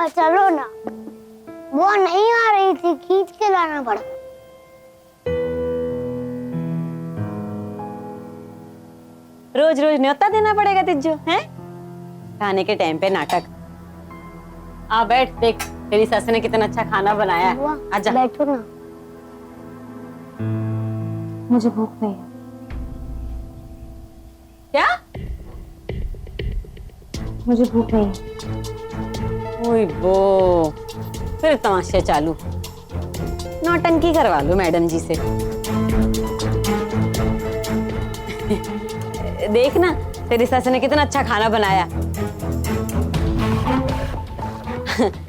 चलो ना, वो नहीं आ रही थी, खींच के लाना पड़ा। रोज रोज न्योता देना पड़ेगा तिज्जो, हैं? खाने के टाइम पे नाटक। आ बैठ, देख तेरी सास ने कितना अच्छा खाना बनाया है। आजा बैठो ना। मुझे भूख नहीं है। क्या? मुझे भूख नहीं है। ओए बो, फिर तमाशा चालू। नौटंकी करवा लो मैडम जी से। देख ना, तेरी सास ने कितना अच्छा खाना बनाया।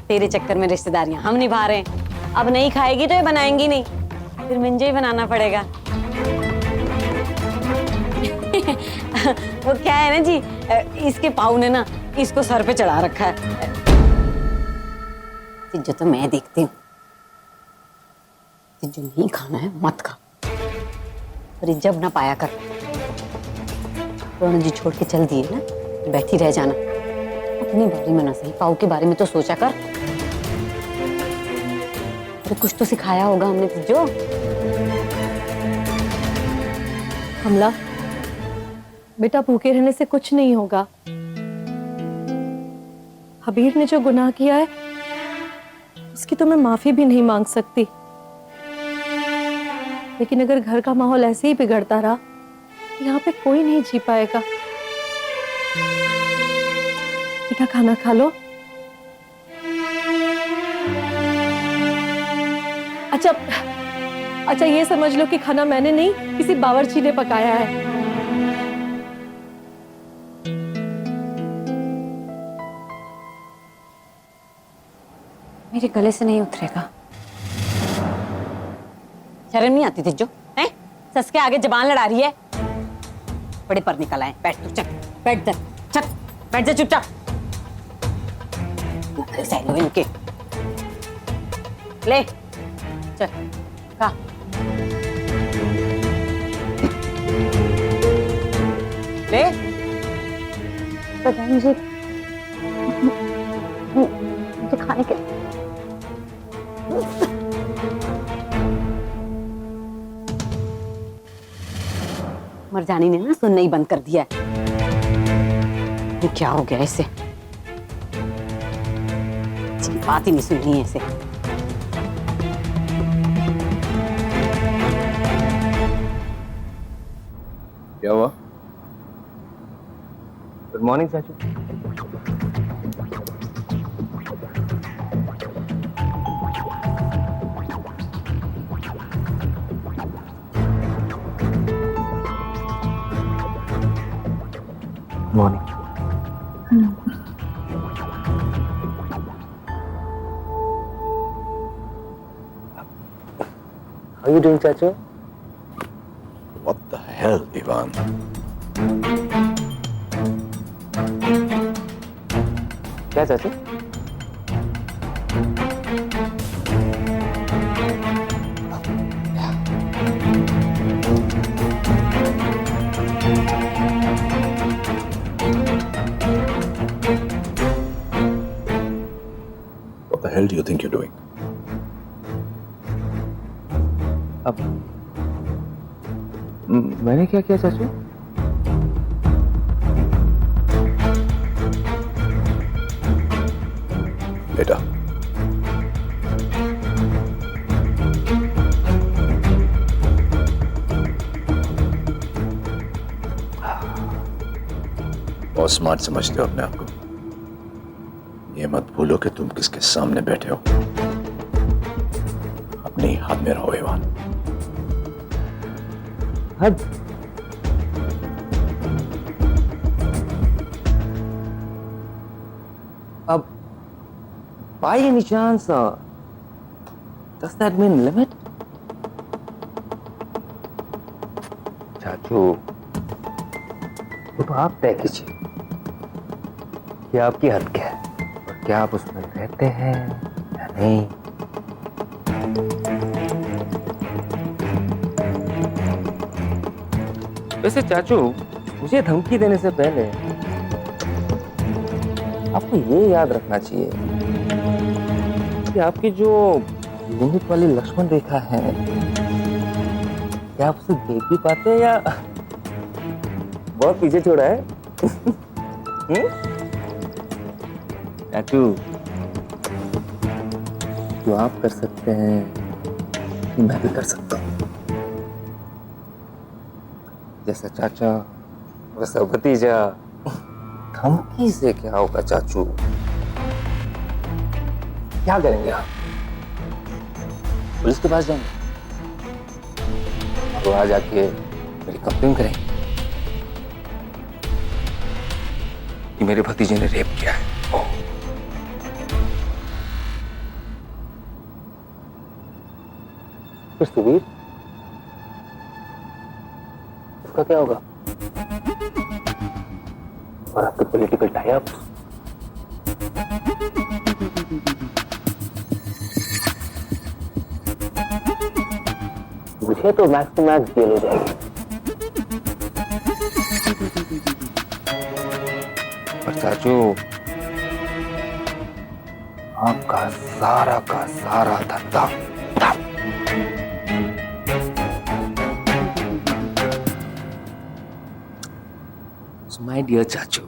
तेरे चक्कर में रिश्तेदारियां हम निभा रहे हैं। अब नहीं खाएगी तो ये बनाएंगी नहीं, फिर मुझे ही बनाना पड़ेगा। वो क्या है ना जी, इसके पाऊ ने ना इसको सर पे चढ़ा रखा है। जो तो मैं देखती हूँ, जो नहीं खाना है मत खा, पर जब ना पाया कर। रोहन जी छोड़ के चल दिए ना, बैठी रह जाना। अपने बारे में ना सही, पाऊ के बारे में तो सोचा कर। अरे कुछ तो सिखाया होगा हमने तुझे। कमला, बेटा भूखे रहने से कुछ नहीं होगा। हबीर ने जो गुनाह किया है उसकी तो मैं माफी भी नहीं मांग सकती, लेकिन अगर घर का माहौल ऐसे ही बिगड़ता रहा, यहाँ पे कोई नहीं जी पाएगा। बेटा खाना खा लो। अच्छा ये समझ लो कि खाना मैंने नहीं, किसी बावर्ची ने पकाया है। मेरे गले से नहीं उतरेगा। शर्म नहीं आती तुझे, हैं? सस के आगे जबान लड़ा रही है। बड़े पर निकल आए। बैठ तू, चल बैठ जा, चल बैठ जा चुपचाप। सहलो इनके। ले चल खा। ले प्रधान जी, मुझे खाने के मरजानी ने ना सुनना ही बंद कर दिया है। ये क्या हो गया इसे? इसकी बात ही नहीं सुननी है इसे। क्या हुआ? गुड मॉर्निंग चाचू। Morning. How are you doing, चाचू? What the hell, Ivan? क्या चाचू? What the hell do you think you're doing? अब मैंने क्या किया चाचू? बेटा, बहुत स्मार्ट समझते हो अपने आप को। ये मत भूलो कि तुम किसके सामने बैठे हो। अपने ही हाथ में रहो इवान। हद। अब by any chance, does that mean limit? चाचू, तो आप तय कीजिए कि आपकी हद क्या है और क्या आप उसमें रहते हैं या नहीं। वैसे चाचू, मुझे धमकी देने से पहले आपको ये याद रखना चाहिए कि आपकी जो लिमिट वाली लक्ष्मण रेखा है, क्या आप उसे देख भी पाते हैं या बहुत पीछे छोड़ा है? चाचू, जो आप कर सकते हैं मैं भी कर सकता हूँ। जैसा चाचा वैसा भतीजा। धमकी से क्या होगा चाचू? क्या करेंगे आप? पुलिस के पास जाएंगे, वहां जाके मेरी कंप्लेन करेंगे कि मेरे भतीजे ने रेप किया है। फिर सुबीर, इसका क्या होगा? और आपके पॉलिटिकल टाई अप? मुझे तो मैक्स टू मैक्स जेल हो जाएगी। पर चाचू, आपका सारा का सारा धंधा माय डियर चाचू,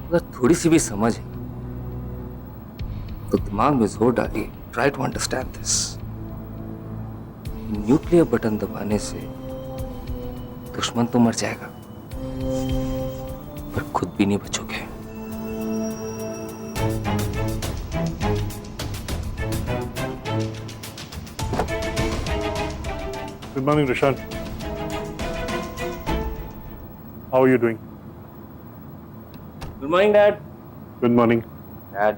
अगर थोड़ी सी भी समझ है तो दिमाग में जोर डालिए। Try to understand this. Nuclear button दबाने से दुश्मन तो मर जाएगा, पर खुद भी नहीं बचोगे। Good morning, Rishan. How are you doing? Good morning dad. Good morning. Dad,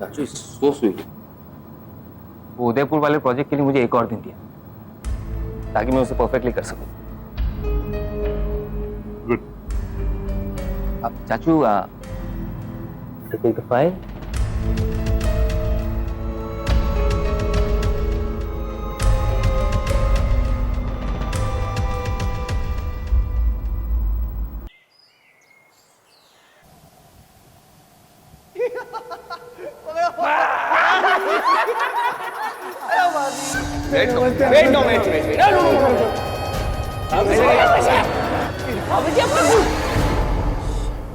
चाचू इज सो स्वीट। वो उदयपुर वाले प्रोजेक्ट के लिए मुझे एक और दिन दिया ताकि मैं उसे परफेक्टली कर सकूं। Good. अब चाचू, टेक द फाइल।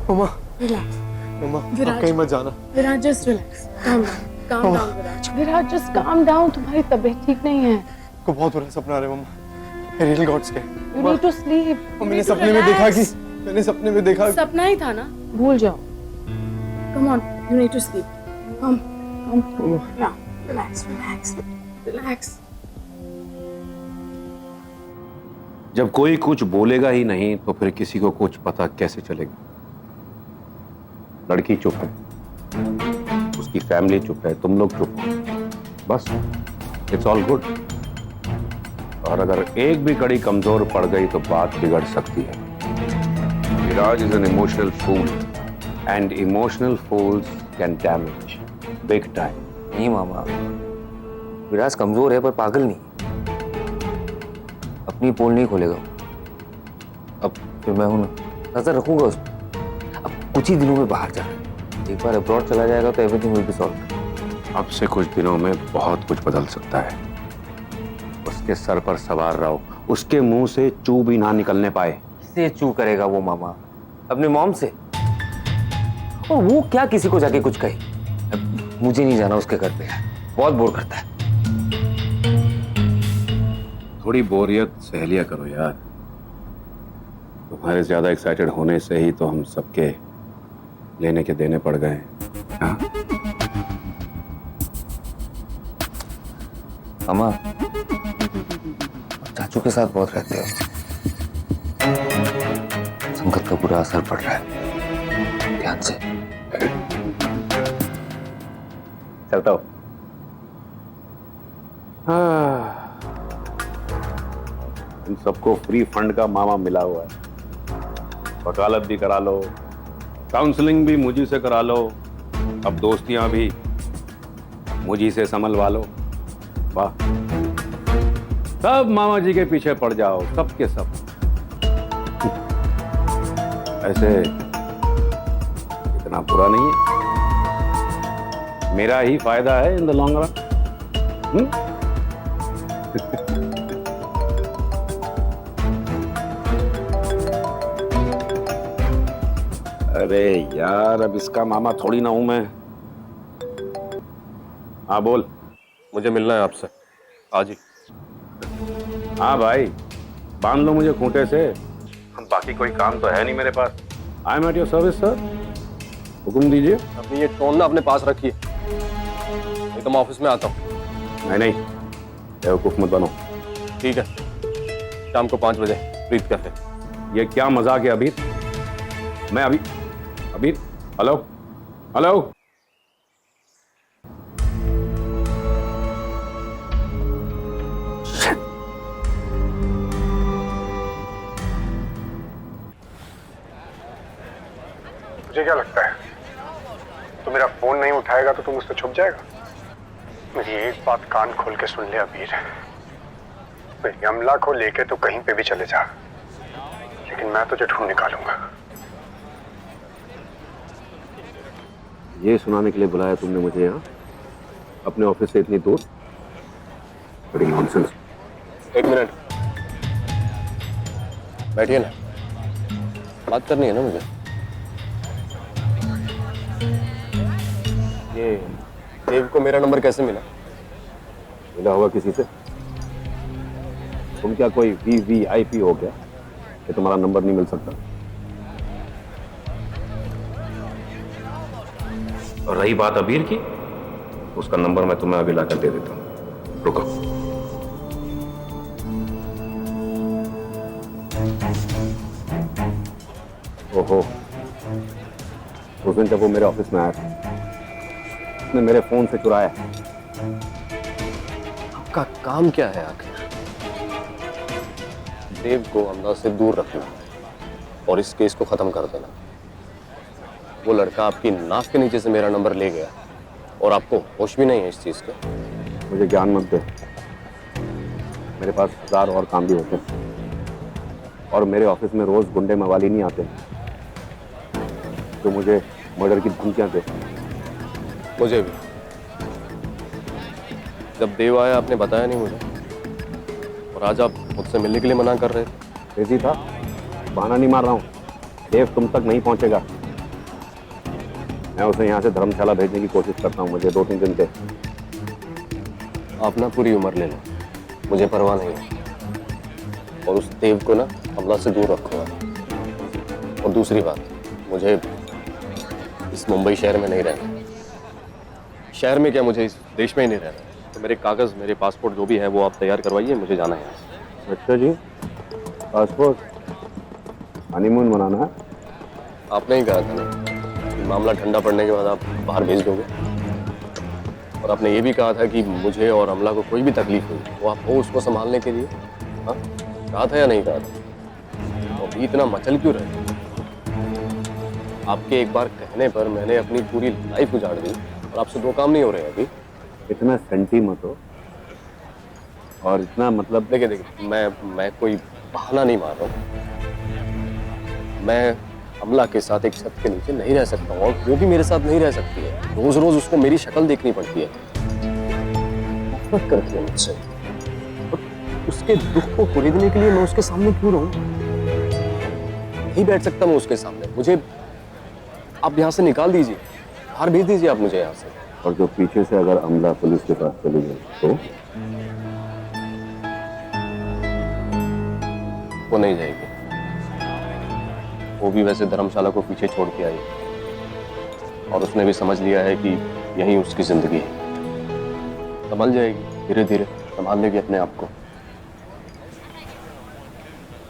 मम्मा, मम्मा, आप कहीं मत जाना। विराज जस्ट रिलैक्स, calm down विराज। विराज जस्ट calm down, तुम्हारी तबीयत ठीक नहीं है। को बहुत बुरा सपना आ रहा है मम्मा। I really got scared. You need to sleep. मैंने सपने में देखा कि सपना ही था ना, भूल जाओ। Come on, you need to sleep. Come. Yeah, relax. जब कोई कुछ बोलेगा ही नहीं तो फिर किसी को कुछ पता कैसे चलेगा? लड़की चुप है, उसकी फैमिली चुप है, तुम लोग चुप हो, बस इट्स ऑल गुड। और अगर एक भी कड़ी कमजोर पड़ गई तो बात बिगड़ सकती है। Viraj is an emotional fool and emotional fools can damage big time. नहीं मामा, विराज कमजोर है पर पागल नहीं। अपनी पोल नहीं खोलेगा। अब फिर मैं हूं ना, नजर रखूंगा उस पर। अब कुछ ही दिनों में बाहर जा रहा है, एक बार अब्रॉड चला जाएगा तो एवरीथिंग विल बी सॉल्व्ड। अब से कुछ दिनों में बहुत कुछ बदल सकता है। उसके सर पर सवार रहो, उसके मुंह से चू भी ना निकलने पाए। किससे चू करेगा वो मामा? अपने मॉम से। और वो क्या किसी को जाके कुछ कहे? अब मुझे नहीं जाना उसके घर पे, बहुत बोर करता है। थोड़ी बोरियत सह लिया करो यार। तुम्हारे ज्यादा एक्साइटेड होने से ही तो हम सबके लेने के देने पड़ गए। हाँ? मामा, चाचू के साथ बहुत रहते हो, संगत का बुरा असर पड़ रहा है, ध्यान से। चलता हूँ। इन सबको फ्री फंड का मामा मिला हुआ है। वकालत भी करा लो, काउंसलिंग भी मुझी से करा लो, अब दोस्तियां भी मुझी से संभलवा लो। वाह, सब मामा जी के पीछे पड़ जाओ, सब के सब। ऐसे इतना बुरा नहीं है। मेरा ही फायदा है इन द लॉन्ग रन। अरे यार, अब इसका मामा थोड़ी ना हूं मैं। हाँ बोल। मुझे मिलना है आपसे आज ही। हाँ भाई, बांध लो मुझे खूंटे से, बाकी कोई काम तो है नहीं मेरे पास। I am at your service sir, हुक्म दीजिए। अपनी ये टोन ना अपने पास रखिए, नहीं तो मैं ऑफिस में आता हूँ। नहीं, बेवकूफ मत बनो। ठीक है, शाम को 5 बजे प्रीत कैफे। ये क्या मजाक है अबीर? मैं अभी अबीर, हेलो हेलो। मुझे क्या लगता है, तू मेरा फोन नहीं उठाएगा तो तू मुझसे छुप जाएगा? मेरी एक बात कान खोल के सुन ले अबीर, मेरी अमला को लेके तो कहीं पे भी चले जा, लेकिन मैं तुझे ढूंढ निकालूंगा। ये सुनाने के लिए बुलाया तुमने मुझे यहाँ, अपने ऑफिस से इतनी दूर? बड़ी नॉनसेंस। 1 मिनट बैठिए ना, बात करनी है ना मुझे। ये देव को मेरा नंबर कैसे मिला? मिला होगा किसी से। तुम क्या कोई VVIP हो क्या कि तुम्हारा नंबर नहीं मिल सकता? और रही बात अबीर की, उसका नंबर मैं तुम्हें अभी लाकर दे देता हूँ। रुको। ओहो, उस दिन जब वो मेरे ऑफिस में आया था, उसने मेरे फोन से चुराया। आपका काम क्या है आखिर? देव को अमला से दूर रखना और इस केस को खत्म कर देना। वो लड़का आपकी नाक के नीचे से मेरा नंबर ले गया और आपको होश भी नहीं है इस चीज का। मुझे ज्ञान मत दे, मेरे पास 1000 और काम भी होते हैं, और मेरे ऑफिस में रोज गुंडे मवाली नहीं आते जो मुझे मर्डर की धमकियां दे। मुझे भी। जब देव आया आपने बताया नहीं मुझे, और आज आप मुझसे मिलने के लिए मना कर रहे थे। बिजी था, बहाना नहीं मार रहा हूँ। देव तुम तक नहीं पहुंचेगा। मैं उसे यहाँ से धर्मशाला भेजने की कोशिश करता हूँ, मुझे 2-3 दिन दे। आप ना पूरी उम्र ले लो, मुझे परवाह नहीं है। और उस देव को ना अमला से दूर रखूंगा। और दूसरी बात, मुझे इस मुंबई शहर में नहीं रहना। शहर में क्या, मुझे इस देश में ही नहीं रहना। तो मेरे कागज, मेरे पासपोर्ट जो भी है वो आप तैयार करवाइए, मुझे जाना है यहाँ से। अच्छा जी, पासपोर्ट, हनीमून मनाना है? आपने ही कहा था ना कि मामला ठंडा पड़ने के बाद आप बाहर भेज दोगे। और आपने ये भी कहा था कि मुझे और अमला को कोई भी तकलीफ हुई वो आप हो उसको संभालने के लिए। हाँ, कहा था या नहीं कहा था? और इतना मचल क्यों रहे? आपके एक बार कहने पर मैंने अपनी पूरी लाइफ उजाड़ दी और आपसे 2 काम नहीं हो रहे अभी। इतना सेंटी मत हो, और इतना मतलब। देखिए, मैं कोई बहाना नहीं मार रहा हूँ। मैं अमला के साथ एक छत के नीचे नहीं रह सकता हूँ, और वो भी मेरे साथ नहीं रह सकती है। रोज रोज उसको मेरी शक्ल देखनी पड़ती है। नफरत करती है मुझसे। और उसके दुख को कुरेदने के लिए मैं उसके सामने क्यों रहूं? नहीं बैठ सकता मैं उसके सामने। मुझे आप यहाँ से निकाल दीजिए, बाहर भेज दीजिए आप मुझे यहाँ से। और जो पीछे से अगर अमला पुलिस के पास चली गई तो? वो नहीं जाएगी। वो भी वैसे धर्मशाला को पीछे छोड़ के आई, और उसने भी समझ लिया है कि यही उसकी जिंदगी है। संभल जाएगी, धीरे धीरे संभाल लेगी अपने आप को।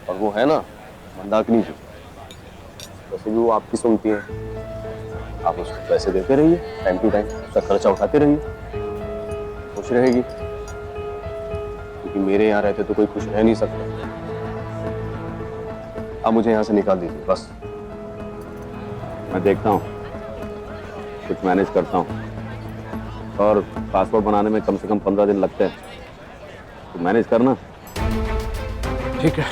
और वो है ना मंदाकिनी जी, वैसे भी वो आपकी सुनती है। आप उसको पैसे देते रहिए, टाइम टू टाइम उसका खर्चा उठाते रहिए, खुश रहेगी। क्योंकि मेरे यहाँ रहते तो कोई खुश रह नहीं सकता। आप मुझे यहाँ से निकाल दीजिए बस। मैं देखता हूँ, कुछ मैनेज करता हूँ। और पासपोर्ट बनाने में कम से कम 15 दिन लगते हैं, तो मैनेज करना। ठीक है,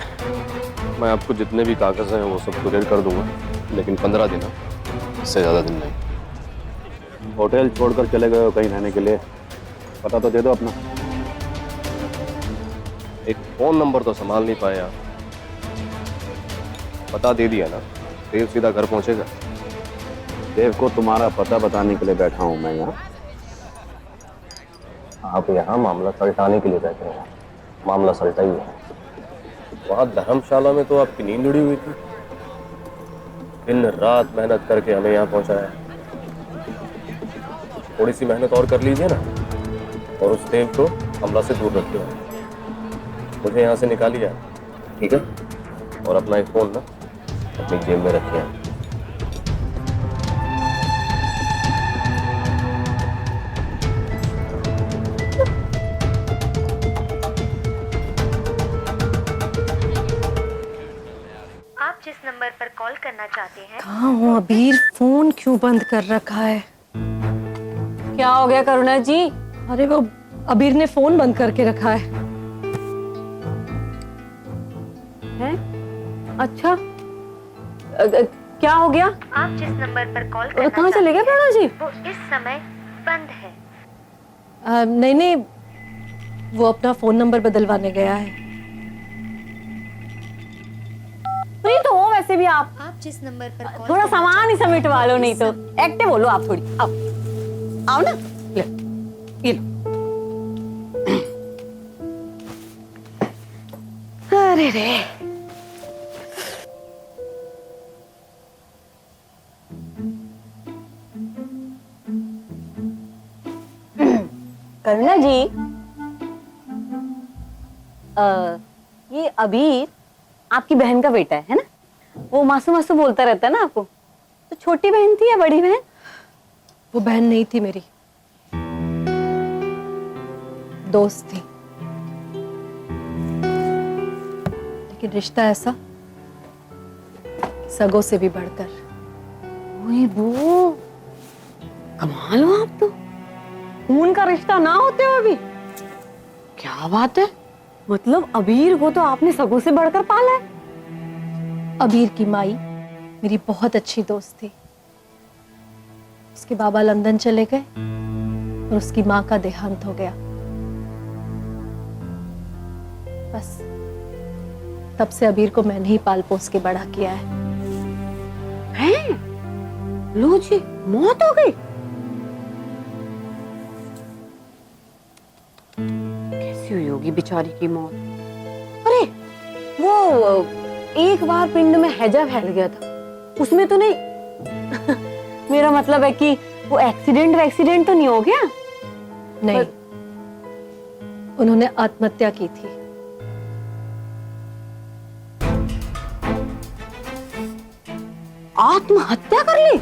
मैं आपको जितने भी कागज हैं वो सब कुरियर कर दूंगा, लेकिन 15 दिन, इससे ज़्यादा दिन नहीं। होटल छोड़कर चले गए हो कहीं रहने के लिए? पता तो दे दो अपना। एक फोन नंबर तो संभाल नहीं पाए आप। पता दे दिया ना, देव सीधा घर पहुंचेगा। देव को तुम्हारा पता बताने के लिए बैठा हूं मैं यहाँ। आप यहाँ मामला सलटाने के लिए बैठे हैं। मामला सलटा ही है। वहाँ धर्मशाला में तो आपकी नींद उड़ी हुई थी। दिन रात मेहनत करके हमें यहाँ पहुँचाया। थोड़ी सी मेहनत और कर लीजिए ना, और उस देव को हमला से दूर रखिए। मुझे यहाँ से निकालिए, ठीक है? और अपना एक फोन ना अपनी जेब में रखिए। आप जिस नंबर पर कॉल करना चाहते हैं कहाँ हो अबीर? फोन क्यों बंद कर रखा है? क्या हो गया करुणा जी? अरे वो अबीर ने फोन बंद करके रखा है। हैं? अच्छा, क्या हो गया? आप जिस नंबर पर कॉल करना कहाँ चले गए करुणा जी? वो इस समय बंद है। नहीं नहीं, वो अपना फोन नंबर बदलवाने गया है। नहीं तो हो वैसे भी आप जिस नंबर पर कॉल थोड़ा सामान ही समेटवा लो, नहीं तो एक्टिव बोलो आप थोड़ी। आओ आओ ना, ले ये लो। अरे रे, करुणा जी, ये अबीर आपकी बहन का बेटा है ना? वो मासू मासू बोलता रहता है ना आपको। तो छोटी बहन थी या बड़ी बहन? वो बहन नहीं थी मेरी, दोस्त थी। लेकिन रिश्ता ऐसा, सगों से भी बढ़कर। ओए वो, कमाल हो आप तो। खून का रिश्ता ना होते हुए भी, क्या बात है। मतलब अबीर को तो आपने सगों से बढ़कर पाला है। अबीर की माई मेरी बहुत अच्छी दोस्त थी। उसके बाबा लंदन चले गए और उसकी माँ का देहांत हो गया। बस तब से अबीर को मैंने ही पाल पोस के बड़ा किया है। हैं? लो जी, मौत हो गई? कैसी हुई होगी बेचारी की मौत? अरे वो एक बार पिंड में हैजा फैल गया था, उसमें तो नहीं मेरा मतलब है कि वो एक्सीडेंट तो नहीं हो गया? नहीं, उन्होंने आत्महत्या की थी। आत्महत्या कर ली?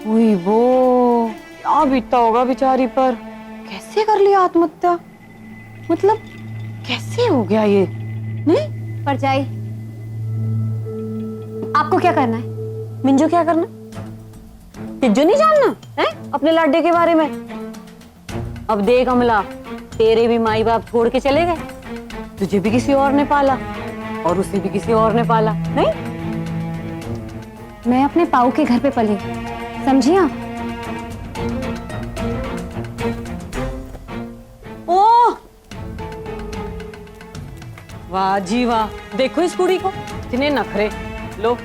ओए वो, क्या बीतता होगा बेचारी पर। कैसे कर लिया आत्महत्या? मतलब कैसे हो गया ये? नहीं परछाई, आपको क्या करना है? मिंजो क्या करना? तिज्जो नहीं जानना है अपने लाडे के बारे में? अब देख अमला, तेरे भी माई बाप छोड़ के चले गए, तुझे भी किसी और ने पाला और उसे भी किसी और ने पाला। नहीं, मैं अपने पाऊ के घर पे पली, समझी आप? ओह वाह जी वाह, देखो इस कुड़ी को, इतने नखरे। लो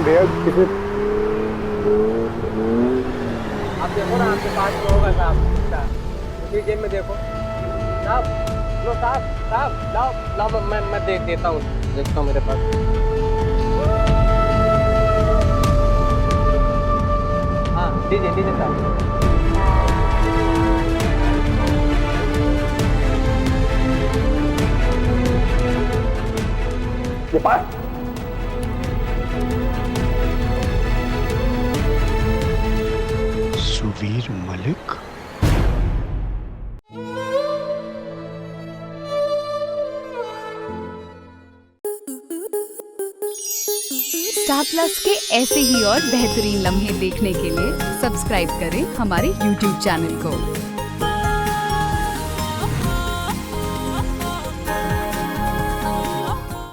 भैया किसी आप देखो ना, आपके पास में होगा साहब, उसी जेब में देखो साहब। लो साहब, साहब लाओ लाओ, मैं देता हूँ, देखता हूँ मेरे पास। हाँ दीजिए दीजिए साहब। ये पास सुवीर मलिक। स्टार प्लस के ऐसे ही और बेहतरीन लम्हे देखने के लिए सब्सक्राइब करें हमारे YouTube चैनल को।